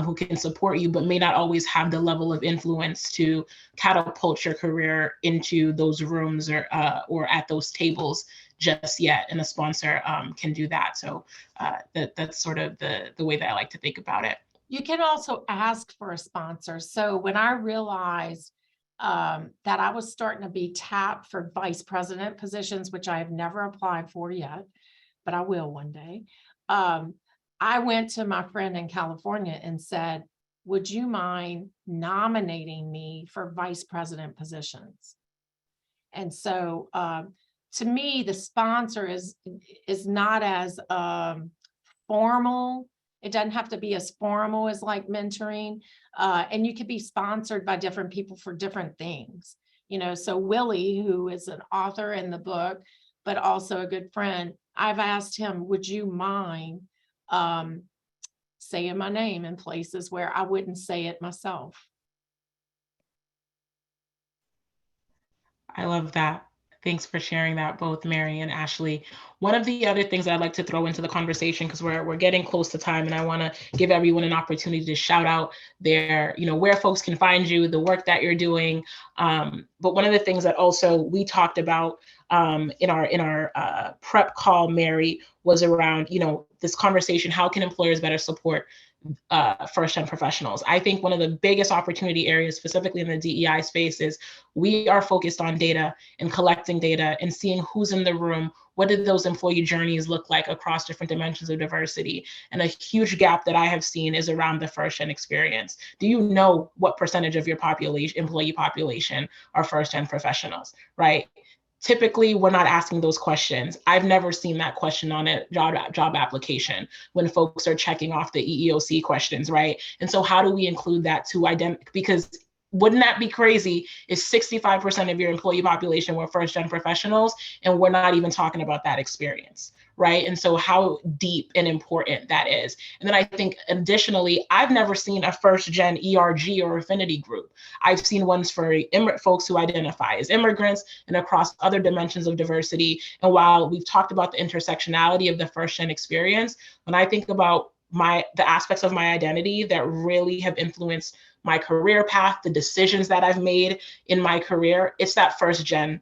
who can support you, but may not always have the level of influence to catapult your career into those rooms or at those tables just yet. And a sponsor can do that. So that's sort of the way that I like to think about it. You can also ask for a sponsor. So when I realized that I was starting to be tapped for vice president positions, which I have never applied for yet, but I will one day. I went to my friend in California and said, would you mind nominating me for vice president positions? And so to me, the sponsor is not as formal. It doesn't have to be as formal as like mentoring. And you could be sponsored by different people for different things. You know, so Willie, who is an author in the book, but also a good friend, I've asked him, would you mind saying my name in places where I wouldn't say it myself? I love that. Thanks for sharing that, both Mary and Ashley. One of the other things I'd like to throw into the conversation, because we're getting close to time, and I want to give everyone an opportunity to shout out their, where folks can find you, the work that you're doing. But one of the things that also we talked about in our prep call, Mary, was around, this conversation: how can employers better support first-gen professionals? I think one of the biggest opportunity areas, specifically in the DEI space, is we are focused on data and collecting data and seeing who's in the room. What did those employee journeys look like across different dimensions of diversity? And a huge gap that I have seen is around the first-gen experience. Do you know what percentage of your employee population are first-gen professionals, right? Typically, we're not asking those questions. I've never seen that question on a job application when folks are checking off the EEOC questions, right? And so how do we include that to identify? Because wouldn't that be crazy if 65% of your employee population were first-gen professionals and we're not even talking about that experience, right? And so how deep and important that is. And then I think additionally, I've never seen a first-gen ERG or affinity group. I've seen ones for folks who identify as immigrants and across other dimensions of diversity. And while we've talked about the intersectionality of the first-gen experience, when I think about the aspects of my identity that really have influenced my career path, the decisions that I've made in my career, it's that first-gen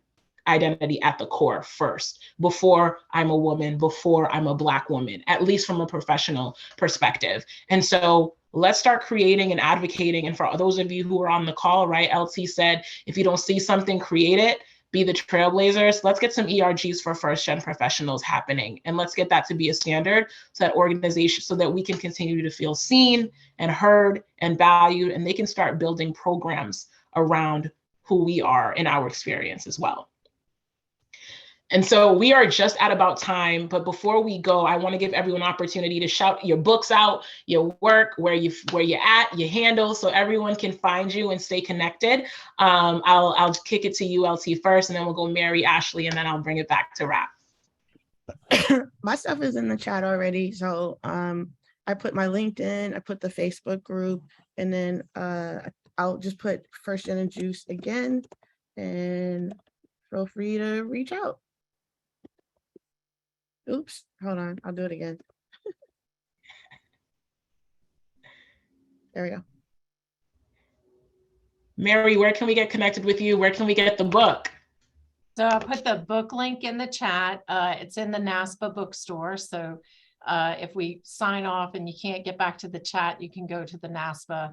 identity at the core first, before I'm a woman, before I'm a Black woman, at least from a professional perspective. And so let's start creating and advocating. And for those of you who are on the call, right, LT said, if you don't see something, create it. Be the trailblazers. Let's get some ERGs for first-gen professionals happening. And let's get that to be a standard so that we can continue to feel seen and heard and valued, and they can start building programs around who we are in our experience as well. And so we are just at about time, but before we go, I want to give everyone an opportunity to shout your books out, your work, where you're at, your handle, so everyone can find you and stay connected. I'll kick it to you, LT, first, and then we'll go Mary, Ashley, and then I'll bring it back to Rap. My stuff is in the chat already. So I put my LinkedIn, I put the Facebook group, and then I'll just put First Gen and Juice again, and feel free to reach out. Oops, hold on, I'll do it again. There we go. Mary, where can we get connected with you? Where can we get the book? So I put the book link in the chat. It's in the NASPA bookstore. So if we sign off and you can't get back to the chat, you can go to the NASPA,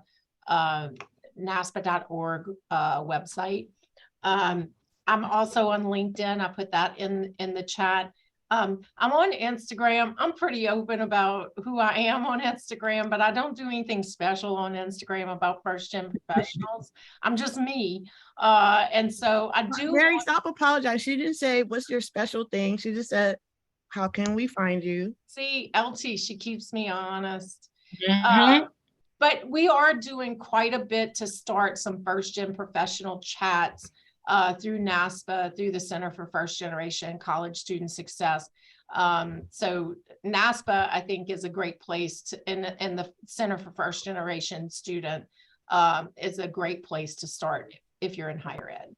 NASPA.org website. I'm also on LinkedIn. I put that in the chat. I'm on Instagram. I'm pretty open about who I am on Instagram, but I don't do anything special on Instagram about first-gen professionals. I'm just me. And so I do. Mary, stop apologizing. She didn't say, what's your special thing? She just said, how can we find you? See, LT, she keeps me honest. Mm-hmm. But we are doing quite a bit to start some first-gen professional chats through NASPA, through the Center for First Generation College Student Success. So NASPA, I think, is a great place to, and the Center for First Generation Student is a great place to start if you're in higher ed.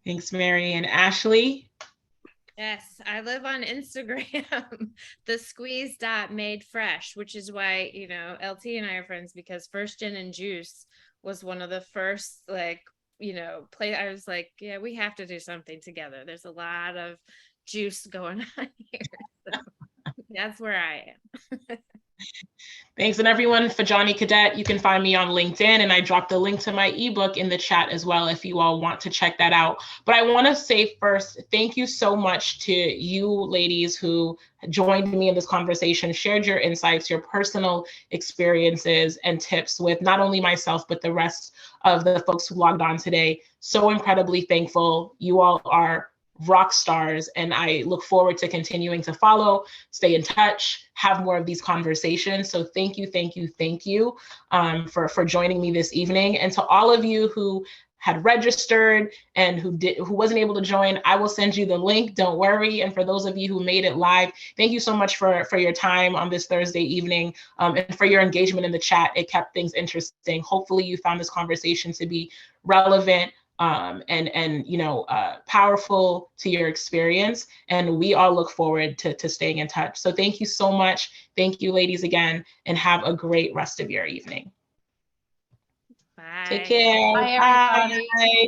Thanks, Mary. And Ashley? Yes, I live on Instagram, the squeeze.madefresh, which is why, LT and I are friends, because First Gen and Juice was one of the first, I was like, yeah, we have to do something together. There's a lot of juice going on here. So that's where I am. Thanks. And everyone, Fadjanie Cadet, you can find me on LinkedIn, and I dropped the link to my ebook in the chat as well if you all want to check that out. But I want to say first, thank you so much to you ladies who joined me in this conversation, shared your insights, your personal experiences and tips with not only myself, but the rest of the folks who logged on today. So incredibly thankful. You all are rock stars, and I look forward to continuing to follow, stay in touch, have more of these conversations. So thank you for joining me this evening. And to all of you who had registered and who wasn't able to join, I will send you the link, don't worry. And for those of you who made it live, thank you so much for your time on this Thursday evening, and for your engagement in the chat. It kept things interesting. Hopefully you found this conversation to be relevant, and powerful to your experience. And we all look forward to staying in touch. So thank you so much. Thank you, ladies, again, and have a great rest of your evening. Bye. Take care. Bye, everybody. Bye.